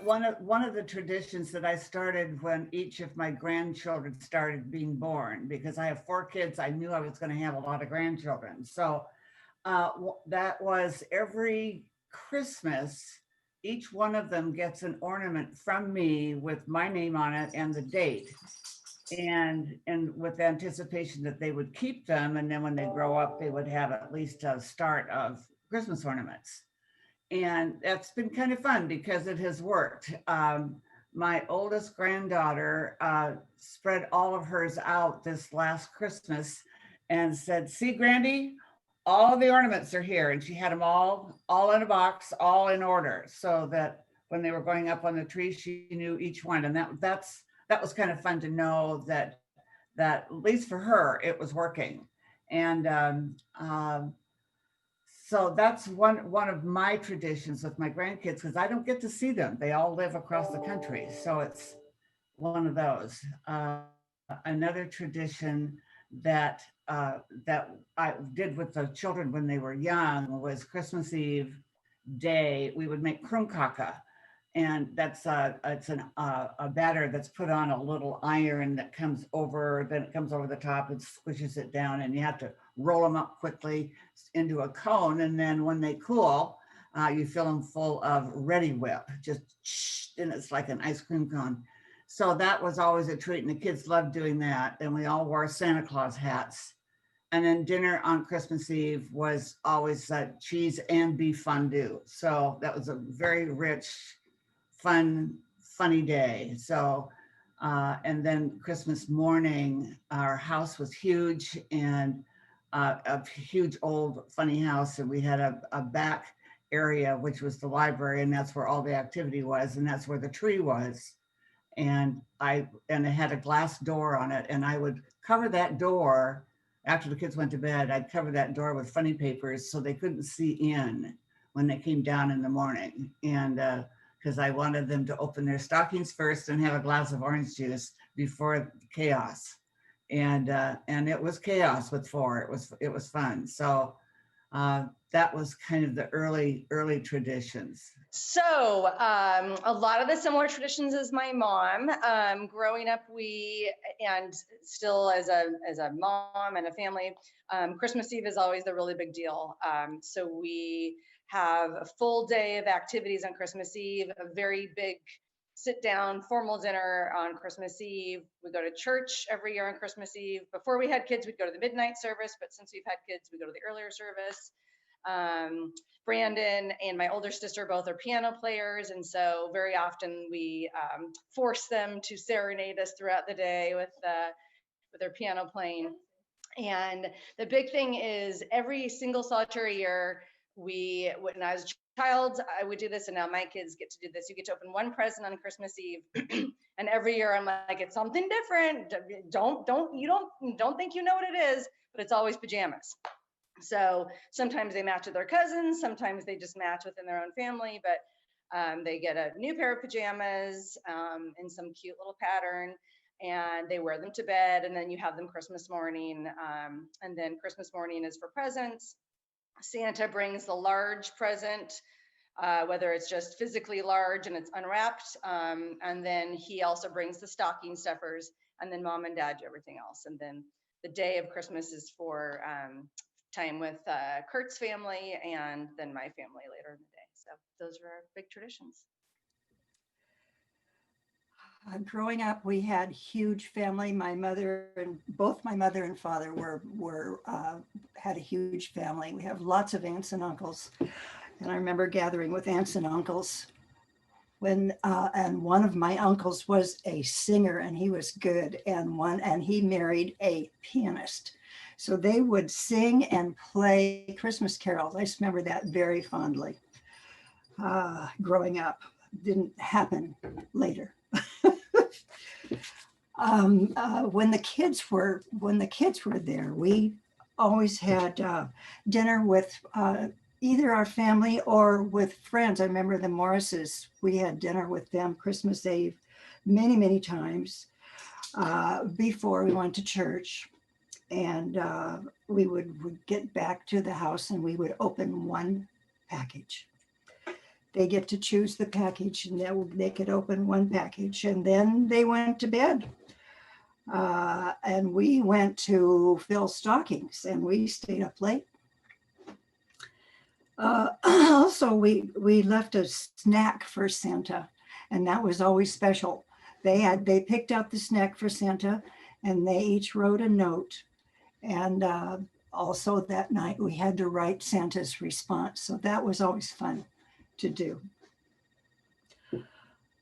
one of the traditions that I started when each of my grandchildren started being born, because I have 4 kids, I knew I was going to have a lot of grandchildren. So that was every Christmas, each one of them gets an ornament from me with my name on it and the date, and with anticipation that they would keep them, and then when they grow up they would have at least a start of Christmas ornaments. And that's been kind of fun because it has worked. My oldest granddaughter spread all of hers out this last Christmas and said, "See, Grandy, all of the ornaments are here," and she had them all in a box, all in order, so that when they were going up on the tree, she knew each one. And that was kind of fun to know that at least for her it was working. And so that's one of my traditions with my grandkids, because I don't get to see them. They all live across the country, so it's one of those. Another tradition that I did with the children when they were young was Christmas Eve day. We would make krumkaka, and it's a batter that's put on a little iron that comes over, then it comes over the top and squishes it down, and you have to roll them up quickly into a cone, and then when they cool, you fill them full of Ready Whip, and it's like an ice cream cone. So that was always a treat, and the kids loved doing that. And we all wore Santa Claus hats. And then dinner on Christmas Eve was always cheese and beef fondue. So that was a very rich, fun, funny day. So, and then Christmas morning, our house was huge, and a huge old funny house. And we had a back area, which was the library, and that's where all the activity was. And that's where the tree was. And it had a glass door on it, and I would cover that door after the kids went to bed. I'd cover that door with funny papers so they couldn't see in when they came down in the morning. And because I wanted them to open their stockings first and have a glass of orange juice before chaos. And it was chaos with 4. It was fun. So that was kind of the early traditions. So a lot of the similar traditions as my mom. Growing up, and still as a mom and a family, Christmas Eve is always the really big deal. So we have a full day of activities on Christmas Eve, a very big sit down formal dinner on Christmas Eve. We go to church every year on Christmas Eve. Before we had kids, we'd go to the midnight service, but since we've had kids, we go to the earlier service. Brandon and my older sister both are piano players, and so very often we force them to serenade us throughout the day with their piano playing. And the big thing is every single solitary year, when I was a child, I would do this, and now my kids get to do this. You get to open one present on Christmas Eve, and every year I'm like, it's something different. Don't think you know what it is, but it's always pajamas. So sometimes they match with their cousins, sometimes they just match within their own family, but they get a new pair of pajamas in some cute little pattern, and they wear them to bed, and then you have them Christmas morning. And then Christmas morning is for presents. Santa brings the large present, whether it's just physically large and it's unwrapped, and then he also brings the stocking stuffers, and then mom and dad do everything else. And then the day of Christmas is for time with Kurt's family and then my family later in the day. So those are our big traditions. Growing up, we had huge family. Both my mother and father had a huge family. We have lots of aunts and uncles, and I remember gathering with aunts and uncles and one of my uncles was a singer, and he was good, and he married a pianist. So they would sing and play Christmas carols. I just remember that very fondly. Growing up, didn't happen later. When the kids were there, we always had dinner with either our family or with friends. I remember the Morrises. We had dinner with them Christmas Eve many, many times before we went to church. And we would get back to the house and we would open one package. they get to choose the package, and they could open one package, and then they went to bed. And we went to fill stockings, and we stayed up late. Also, we left a snack for Santa, and that was always special. They picked out the snack for Santa, and they each wrote a note. And also that night we had to write Santa's response, so that was always fun to do.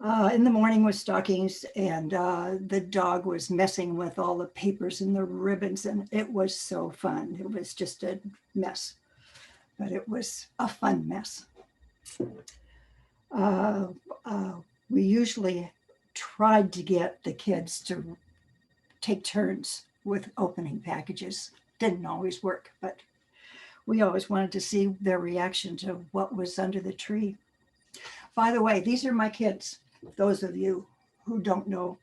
In the morning was stockings, and the dog was messing with all the papers and the ribbons, and it was so fun. It was just a mess, but it was a fun mess. We usually tried to get the kids to take turns with opening packages. Didn't always work, but we always wanted to see their reaction to what was under the tree. By the way, these are my kids, those of you who don't know.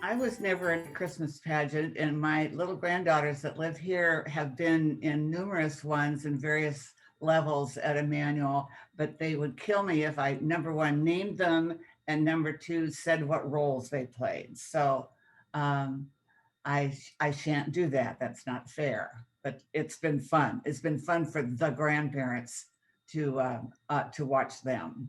I was never in a Christmas pageant, and my little granddaughters that live here have been in numerous ones in various levels at Emmanuel, but they would kill me if I, number one, named them, and number two, said what roles they played. So I shan't do that. That's not fair, but it's been fun. It's been fun for the grandparents to watch them.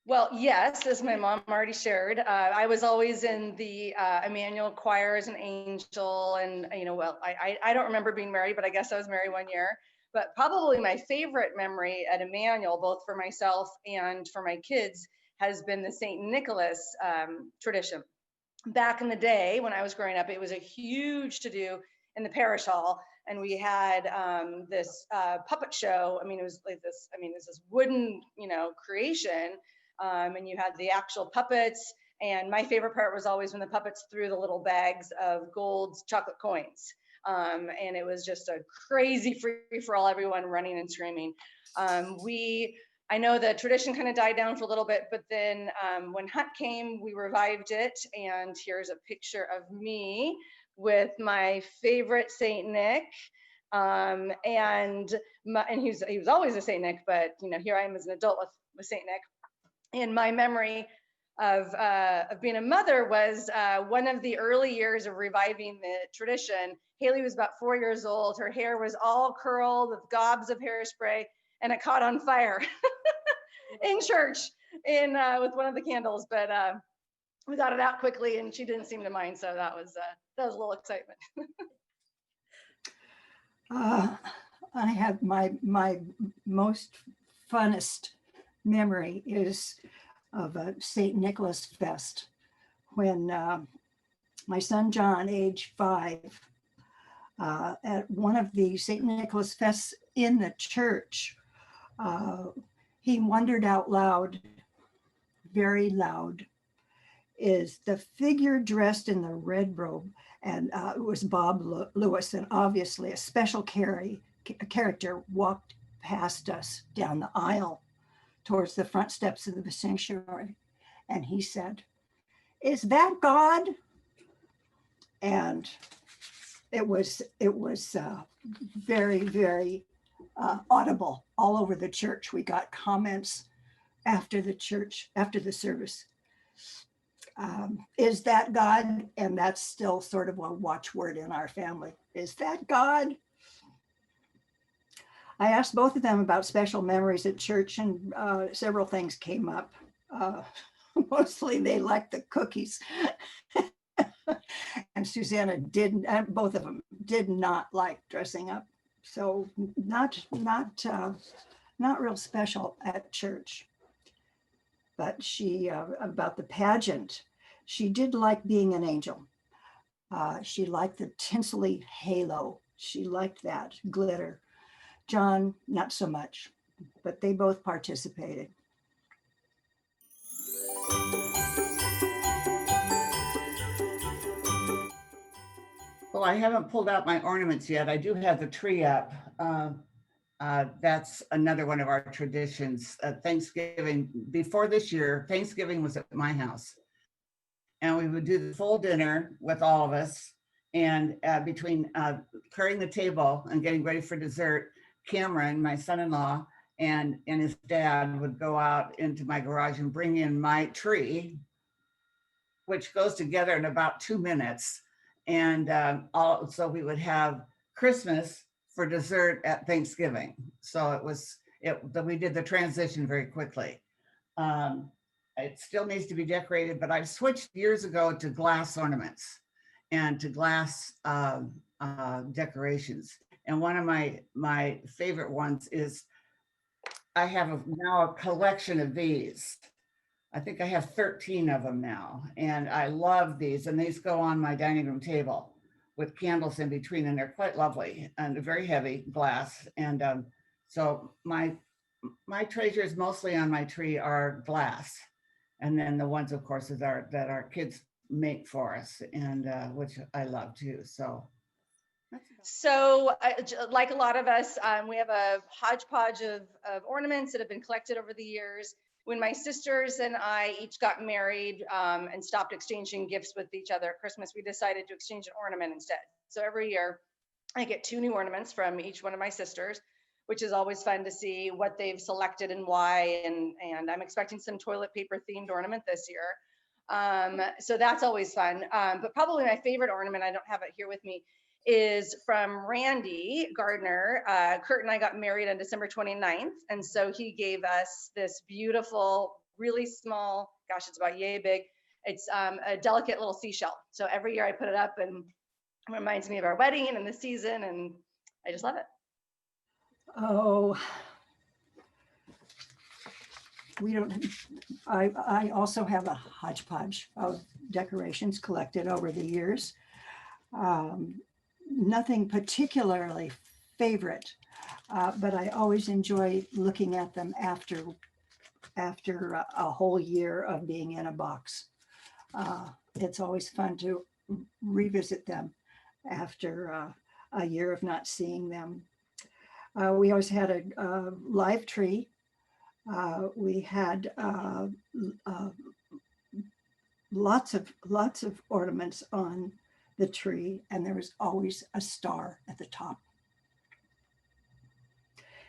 Well, yes, as my mom already shared, I was always in the Emmanuel choir as an angel, and well, I don't remember being married, but I guess I was married one year. But probably my favorite memory at Emmanuel, both for myself and for my kids, has been the St. Nicholas tradition. Back in the day when I was growing up, it was a huge to-do in the parish hall, and we had this puppet show. I mean, it was like this. I mean, it's this wooden, creation. And you had the actual puppets. And my favorite part was always when the puppets threw the little bags of gold chocolate coins. And it was just a crazy free for all, everyone running and screaming. I know the tradition kind of died down for a little bit, but then when Hunt came, we revived it. And here's a picture of me with my favorite Saint Nick. And he was always a Saint Nick, but here I am as an adult with Saint Nick. And my memory of being a mother was one of the early years of reviving the tradition. Haley was about 4 years old. Her hair was all curled with gobs of hairspray, and it caught on fire in church with one of the candles. But we got it out quickly, and she didn't seem to mind. So that was a little excitement. I have my most funnest memory is of a St. Nicholas Fest when my son John, age 5, at one of the St. Nicholas Fests in the church, he wondered out loud, very loud, is the figure dressed in the red robe, and it was Bob Lewis, and obviously a special character walked past us down the aisle towards the front steps of the sanctuary. And he said, "Is that God?" And it was very, very audible all over the church. We got comments after the service. Is that God? And that's still sort of a watchword in our family. Is that God? I asked both of them about special memories at church, and several things came up. Mostly they liked the cookies. And Susanna didn't, and both of them did not like dressing up. So not real special at church. But she, about the pageant, she did like being an angel. She liked the tinsely halo. She liked that glitter. John, not so much, but they both participated. Well, I haven't pulled out my ornaments yet. I do have the tree up. That's another one of our traditions. Thanksgiving, before this year, Thanksgiving was at my house. And we would do the full dinner with all of us. And between clearing the table and getting ready for dessert, Cameron, my son-in-law, and his dad would go out into my garage and bring in my tree, which goes together in about 2 minutes. And so we would have Christmas for dessert at Thanksgiving. So we did the transition very quickly. It still needs to be decorated, but I switched years ago to glass ornaments and to glass decorations. And one of my favorite ones is I have now a collection of these. I think I have 13 of them now, and I love these. And these go on my dining room table with candles in between, and they're quite lovely and very heavy glass. And so my treasures mostly on my tree are glass, and then the ones, of course, that our kids make for us, and which I love too. So. So like a lot of us, we have a hodgepodge of ornaments that have been collected over the years. When my sisters and I each got married and stopped exchanging gifts with each other at Christmas, we decided to exchange an ornament instead. So every year I get 2 new ornaments from each one of my sisters, which is always fun to see what they've selected and why. And I'm expecting some toilet paper themed ornament this year. So that's always fun. But probably my favorite ornament, I don't have it here with me, is from Randy Gardner. Kurt and I got married on December 29th. And so he gave us this beautiful, really small, gosh, it's about yay big. It's a delicate little seashell. So every year I put it up and it reminds me of our wedding and the season. And I just love it. Oh, I also have a hodgepodge of decorations collected over the years. Nothing particularly favorite, but I always enjoy looking at them after a whole year of being in a box. It's always fun to revisit them after a year of not seeing them. We always had a live tree. We had lots of ornaments on the tree, and there was always a star at the top.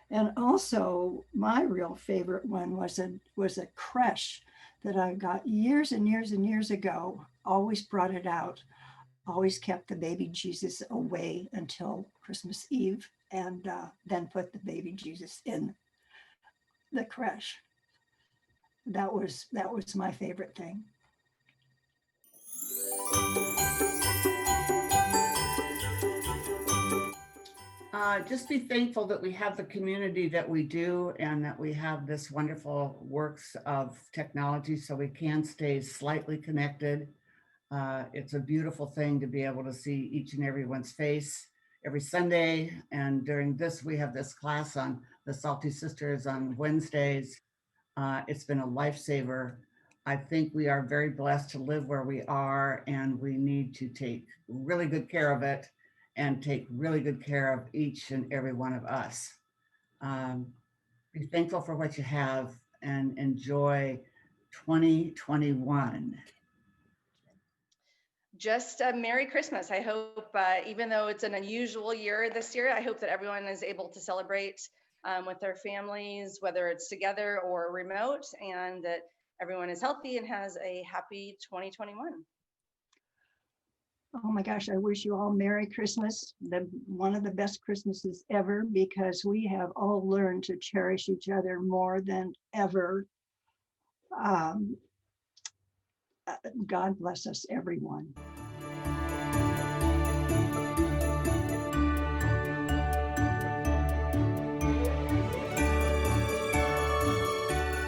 And also, my real favorite one was a creche that I got years and years and years ago. Always brought it out. Always kept the baby Jesus away until Christmas Eve, and then put the baby Jesus in the creche. That was my favorite thing. Just be thankful that we have the community that we do, and that we have this wonderful works of technology so we can stay slightly connected. It's a beautiful thing to be able to see each and everyone's face every Sunday. And during this, we have this class on the Salty Sisters on Wednesdays. It's been a lifesaver. I think we are very blessed to live where we are, and we need to take really good care of it and take really good care of each and every one of us. Be thankful for what you have and enjoy 2021. Just a Merry Christmas. I hope, even though it's an unusual year this year, I hope that everyone is able to celebrate with their families, whether it's together or remote, and that everyone is healthy and has a happy 2021. Oh my gosh, I wish you all Merry Christmas, one of the best Christmases ever, because we have all learned to cherish each other more than ever. God bless us, everyone.